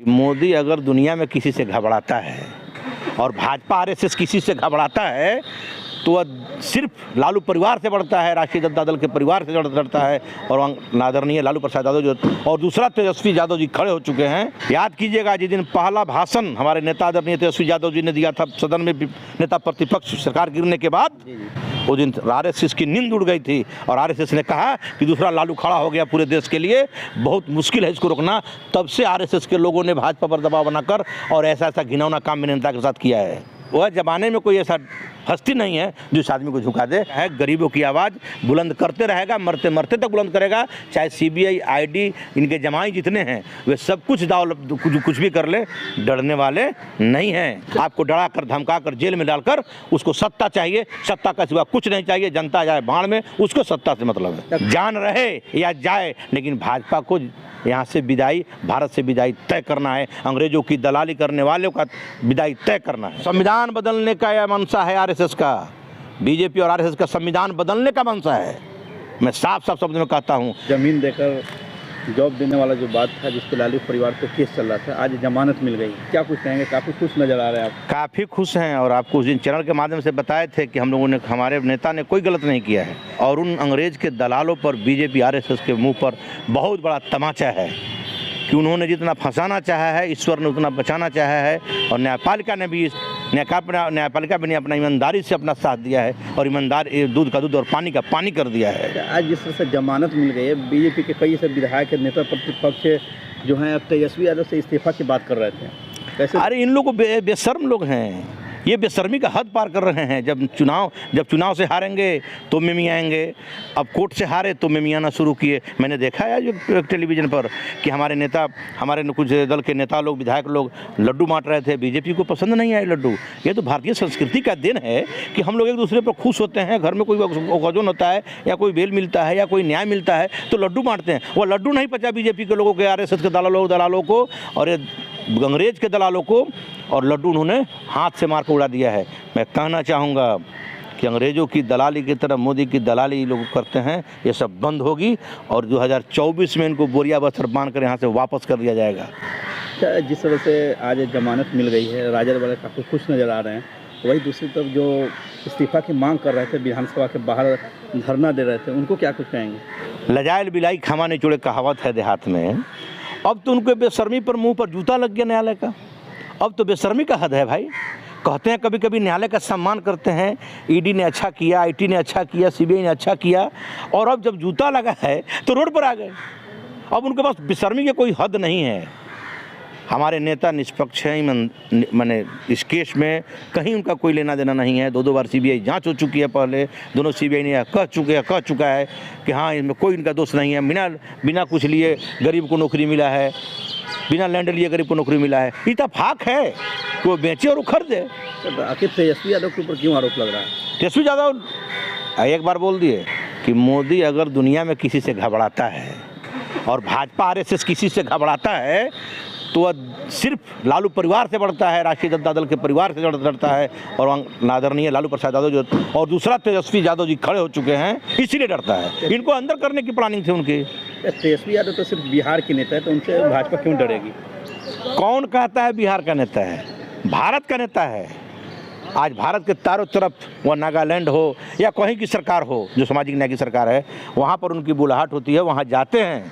मोदी अगर दुनिया में किसी से घबराता है और भाजपा आरएसएस किसी से घबराता है तो वह सिर्फ लालू परिवार से बढ़ता है, राष्ट्रीय जनता दल के परिवार से डरता है। और आदरणीय लालू प्रसाद यादव जो और दूसरा तेजस्वी यादव जी खड़े हो चुके हैं। याद कीजिएगा जिस दिन पहला भाषण हमारे नेता आदरणीय तेजस्वी यादव जी ने दिया था सदन में, नेता प्रतिपक्ष सरकार गिरने के बाद, उस दिन आरएसएस की नींद उड़ गई थी और आरएसएस ने कहा कि दूसरा लालू खड़ा हो गया पूरे देश के लिए, बहुत मुश्किल है इसको रोकना। तब से आरएसएस के लोगों ने भाजपा पर दबाव बनाकर और ऐसा घिनौना काम में नेता के साथ किया है। वह जमाने में कोई ऐसा हस्ती नहीं है जो इस आदमी को झुका दे। है गरीबों की आवाज़ बुलंद करते रहेगा, मरते मरते तक बुलंद करेगा। चाहे सीबीआई, आईडी, इनके जमाई जितने हैं वे सब कुछ कुछ भी कर ले, डरने वाले नहीं हैं। आपको डरा कर धमका कर जेल में डालकर उसको सत्ता चाहिए, सत्ता का सिवा कुछ नहीं चाहिए। जनता जाए भाड़ में, उसको सत्ता से मतलब है। जान रहे या जाए, लेकिन भाजपा को यहाँ से विदाई, भारत से विदाई तय करना है। अंग्रेजों की दलाली करने वालों का विदाई तय करना है। संविधान बदलने का यह मंशा है आरएसएस का, बीजेपी और आरएसएस का संविधान बदलने का मंशा है। मैं साफ साफ शब्द में कहता हूँ। जमीन देकर जॉब देने वाला जो बात था, जिसपे लालू परिवार को केस चल रहा था, आज जमानत मिल गई, क्या कुछ कहेंगे? काफ़ी खुश नज़र आ रहे हैं आप। काफ़ी खुश हैं और आपको उस दिन चैनल के माध्यम से बताए थे कि हम लोगों ने, हमारे नेता ने कोई गलत नहीं किया है। और उन अंग्रेज के दलालों पर, बीजेपी आरएसएस के मुंह पर बहुत बड़ा तमाचा है कि उन्होंने जितना फंसाना चाहा है, ईश्वर ने उतना बचाना चाहा है। और न्यायपालिका ने भी अपना ईमानदारी से अपना साथ दिया है और ईमानदार दूध का दूध और पानी का पानी कर दिया है। आज जिस तरह से जमानत मिल गई है, बीजेपी के कई ऐसे विधायक, नेता प्रतिपक्ष जो हैं, अब तेजस्वी यादव से इस्तीफा की बात कर रहे थे, कैसे? अरे इन लोग बेशर्म लोग हैं, ये बेशर्मी का हद पार कर रहे हैं। जब चुनाव से हारेंगे तो मिमी आएंगे, अब कोर्ट से हारे तो मिमी आना शुरू किए। मैंने देखा है जो टेलीविज़न पर कि हमारे नेता, हमारे कुछ दल के नेता लोग, विधायक लोग लड्डू बांट रहे थे। बीजेपी को पसंद नहीं आए लड्डू। ये तो भारतीय संस्कृति का दिन है कि हम लोग एक दूसरे पर खुश होते हैं। घर में कोई ओकेजन होता है या कोई बेल मिलता है या कोई न्याय मिलता है तो लड्डू बांटते हैं। वो लड्डू नहीं पचा बीजेपी के लोगों के, आरएसएस के दलालों को और ये अंग्रेज के दलालों को, और लड्डू उन्होंने हाथ से मार कर उड़ा दिया है। मैं कहना चाहूँगा कि अंग्रेज़ों की दलाली की तरह मोदी की दलाली लोग करते हैं, ये सब बंद होगी और 2024 में इनको बोरिया बस्तर बांध कर यहाँ से वापस कर दिया जाएगा। जिस तरह से आज जमानत मिल गई है, राजद वाले काफ़ी खुश नज़र आ रहे हैं। वही दूसरी तरफ जो इस्तीफा की मांग कर रहे थे, विधानसभा के बाहर धरना दे रहे थे, उनको क्या कुछ कहेंगे? लजाइल बिलाई खामा नहीं चोड़े कहावत है देहात में। अब तो उनके बेशर्मी पर, मुंह पर जूता लग गया न्यायालय का। अब तो बेशर्मी का हद है भाई। कहते हैं कभी कभी न्यायालय का सम्मान करते हैं, ईडी ने अच्छा किया, आईटी ने अच्छा किया, सीबीआई ने अच्छा किया, और अब जब जूता लगा है तो रोड पर आ गए। अब उनके पास बेशर्मी की कोई हद नहीं है। हमारे नेता निष्पक्ष हैं, मैंने इस केस में कहीं उनका कोई लेना देना नहीं है। 2 बार सीबीआई जांच हो चुकी है। पहले दोनों सीबीआई ने कह चुका है कि हाँ, इसमें कोई इनका दोष नहीं है। बिना कुछ लिए गरीब को नौकरी मिला है, बिना लैंड लिए गरीब को नौकरी मिला है। इत्तेफाक है कि वो बेचे और वो खरीदे। आखिर तेजस्वी यादव के ऊपर क्यों आरोप लग रहा है? तेजस्वी यादव एक बार बोल दिए कि मोदी अगर दुनिया में किसी से घबराता है और भाजपा आरएसएस किसी से घबराता है तो वह सिर्फ लालू परिवार से बढ़ता है, राष्ट्रीय जनता दल के परिवार से डरता है। और आदरणीय लालू प्रसाद यादव जो और दूसरा तेजस्वी यादव जी खड़े हो चुके हैं, इसीलिए डरता है। इनको अंदर करने की प्लानिंग थी उनकी। तेजस्वी यादव तो सिर्फ बिहार के नेता है, तो उनसे भाजपा क्यों डरेगी? कौन कहता है बिहार का नेता है? भारत का नेता है। आज भारत के चारों तरफ, वह नागालैंड हो या कहीं की सरकार हो जो सामाजिक न्याय की सरकार है, वहाँ पर उनकी बुलाहट होती है, वहाँ जाते हैं।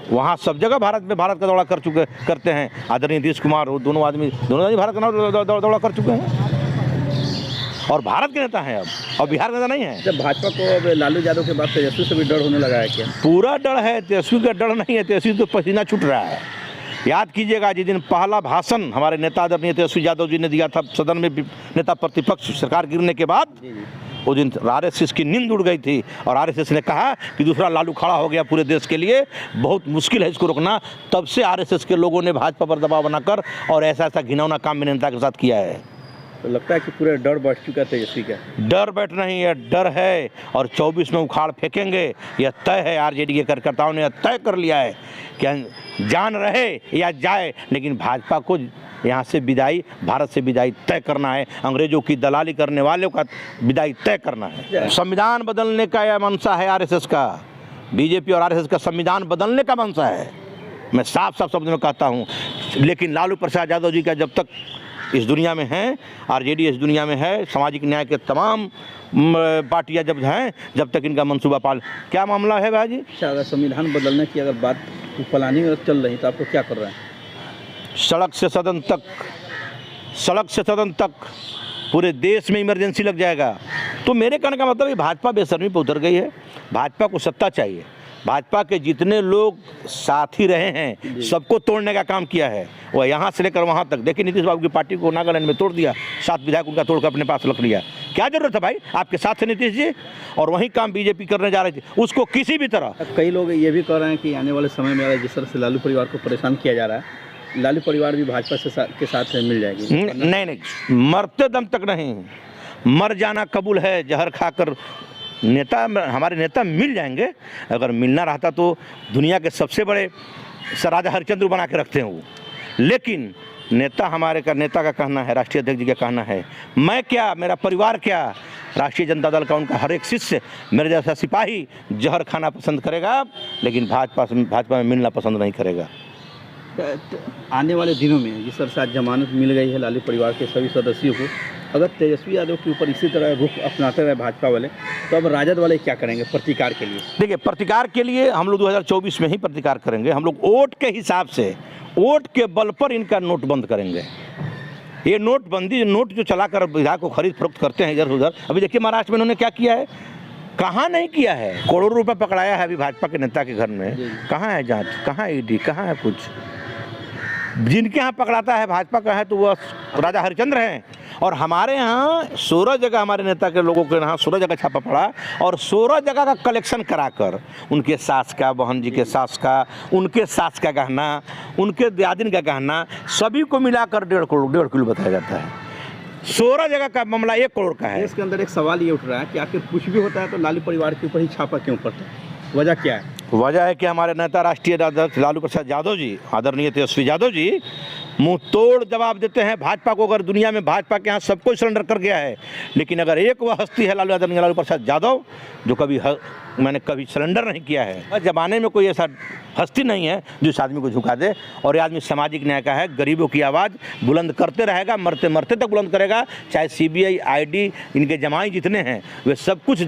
वहाँ सब जगह भारत का दौरा करते हैं। आदरणीय नीतीश कुमार, दोनों आदमी भारत का दौरा कर चुके हैं और भारत के नेता हैं अब, और बिहार का नेता नहीं है। जब भाजपा को अब लालू यादव के बाद तेजस्वी से भी डर होने लगा है क्या? पूरा डर है, तेजस्वी का डर नहीं है। तेजस्वी तो पसीना छूट रहा है। याद कीजिएगा जिस दिन पहला भाषण हमारे नेता आदरणीय तेजस्वी यादव जी ने दिया था सदन में, नेता प्रतिपक्ष सरकार गिरने के बाद, उस दिन आरएसएस की नींद उड़ गई थी और आरएसएस ने कहा कि दूसरा लालू खड़ा हो गया पूरे देश के लिए, बहुत मुश्किल है इसको रोकना। तब से आरएसएस के लोगों ने भाजपा पर दबाव बनाकर और ऐसा घिनौना काम में नेता के साथ किया है। तो लगता है कि पूरा डर बैठ चुका है तेजस्वी का। डर बैठ नहीं है, डर है। और 24 में उखाड़ फेंकेंगे, यह तय है। आरजेडी के कार्यकर्ताओं ने तय कर लिया है कि जान रहे या जाए, लेकिन भाजपा को यहाँ से विदाई, भारत से विदाई तय करना है। अंग्रेजों की दलाली करने वालों का विदाई तय करना है। संविधान बदलने का यह मंशा है आरएसएस का, बीजेपी और आरएसएस का संविधान बदलने का मंशा है। मैं साफ साफ शब्द में कहता हूँ। लेकिन लालू प्रसाद यादव जी का जब तक इस दुनिया में हैं, आरजेडी इस दुनिया में है, सामाजिक न्याय के तमाम पार्टियां जब हैं, जब तक इनका मंसूबा पाल। क्या मामला है भाई जी? अच्छा, अगर संविधान बदलने की अगर बात प्लानिंग अगर चल रही तो आपको क्या कर रहा है? सड़क से सदन तक पूरे देश में इमरजेंसी लग जाएगा। तो मेरे कहने का मतलब ये भाजपा बेशर्मी पर उतर गई है। भाजपा को सत्ता चाहिए। भाजपा के जितने लोग साथी रहे हैं सबको तोड़ने का काम किया है। वह यहाँ से लेकर वहाँ तक। देखिए नीतीश बाबू की पार्टी को नागालैंड में तोड़ दिया, 7 विधायक उनका तोड़कर अपने पास रख लिया। क्या जरूरत है भाई? आपके साथ थे नीतीश जी, और वही काम बीजेपी करने जा रही थी। उसको किसी भी तरह, कई लोग ये भी कह रहे हैं कि आने वाले समय में अगर जिस तरह से लालू परिवार को परेशान किया जा रहा है, लालू परिवार भी भाजपा के साथ मिल जाएगी। नहीं, मरते दम तक नहीं, मर जाना कबूल है। जहर खाकर हमारे नेता मिल जाएंगे। अगर मिलना रहता तो दुनिया के सबसे बड़े राजा हरिश्चंद्र बना के रखते हैं वो। लेकिन नेता नेता का कहना है, राष्ट्रीय अध्यक्ष जी का कहना है, मैं क्या, मेरा परिवार क्या, राष्ट्रीय जनता दल का उनका हर एक शिष्य मेरे जैसा सिपाही जहर खाना पसंद करेगा, लेकिन भाजपा में मिलना पसंद नहीं करेगा। आने वाले दिनों में जिस तरह से आज जमानत मिल गई है लालू परिवार के सभी सदस्यों को, अगर तेजस्वी यादव के ऊपर इसी तरह रुख अपनाते रहे भाजपा वाले, तो अब राजद वाले क्या करेंगे प्रतिकार के लिए? देखिए, प्रतिकार के लिए हम लोग 2024 में ही प्रतिकार करेंगे। हम लोग वोट के हिसाब से, वोट के बल पर इनका नोट बंद करेंगे। ये नोटबंदी, नोट जो चलाकर विधायक को खरीद फरोख्त करते हैं इधर उधर, अभी देखिए महाराष्ट्र में इन्होंने क्या किया है, कहाँ नहीं किया है। करोड़ों रुपए पकड़ाया है अभी भाजपा के नेता के घर में। कहाँ है जांच, कहाँ है ईडी, कहाँ है कुछ? जिनके यहाँ पकड़ाता है भाजपा का है तो वह राजा हरिश्चंद्र हैं। और हमारे यहाँ 16 जगह, हमारे नेता के लोगों के यहाँ 16 जगह छापा पड़ा, और 16 जगह का कलेक्शन कराकर उनके सास का, बहन जी के सास का, उनके सास का गहना, उनके दियादिन का गहना, सभी को मिलाकर 1.5 किलो बताया जाता है। 16 जगह का मामला 1 करोड़ का है। इसके अंदर एक सवाल ये उठ रहा है कि आखिर कुछ भी होता है तो लालू परिवार के ऊपर ही छापा क्यों पड़ता है? वजह क्या है? वजह है कि हमारे नेता राष्ट्रीय अध्यक्ष लालू प्रसाद यादव जी, आदरणीय तेजस्वी यादव जी, मुंह तोड़ जवाब देते हैं भाजपा को। अगर दुनिया में भाजपा के यहाँ सब कुछ सरेंडर कर गया है, लेकिन अगर एक वह हस्ती है लालू प्रसाद यादव जो मैंने कभी सरेंडर नहीं किया है। ज़माने में कोई ऐसा हस्ती नहीं है जो इस आदमी को झुका दे। और ये आदमी सामाजिक न्याय का है, गरीबों की आवाज़ बुलंद करते रहेगा, मरते मरते तक बुलंद करेगा। चाहे CBI, ID, इनके जमाई जितने हैं वे सब कुछ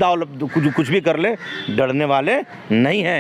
कुछ भी कर ले, डरने वाले नहीं हैं।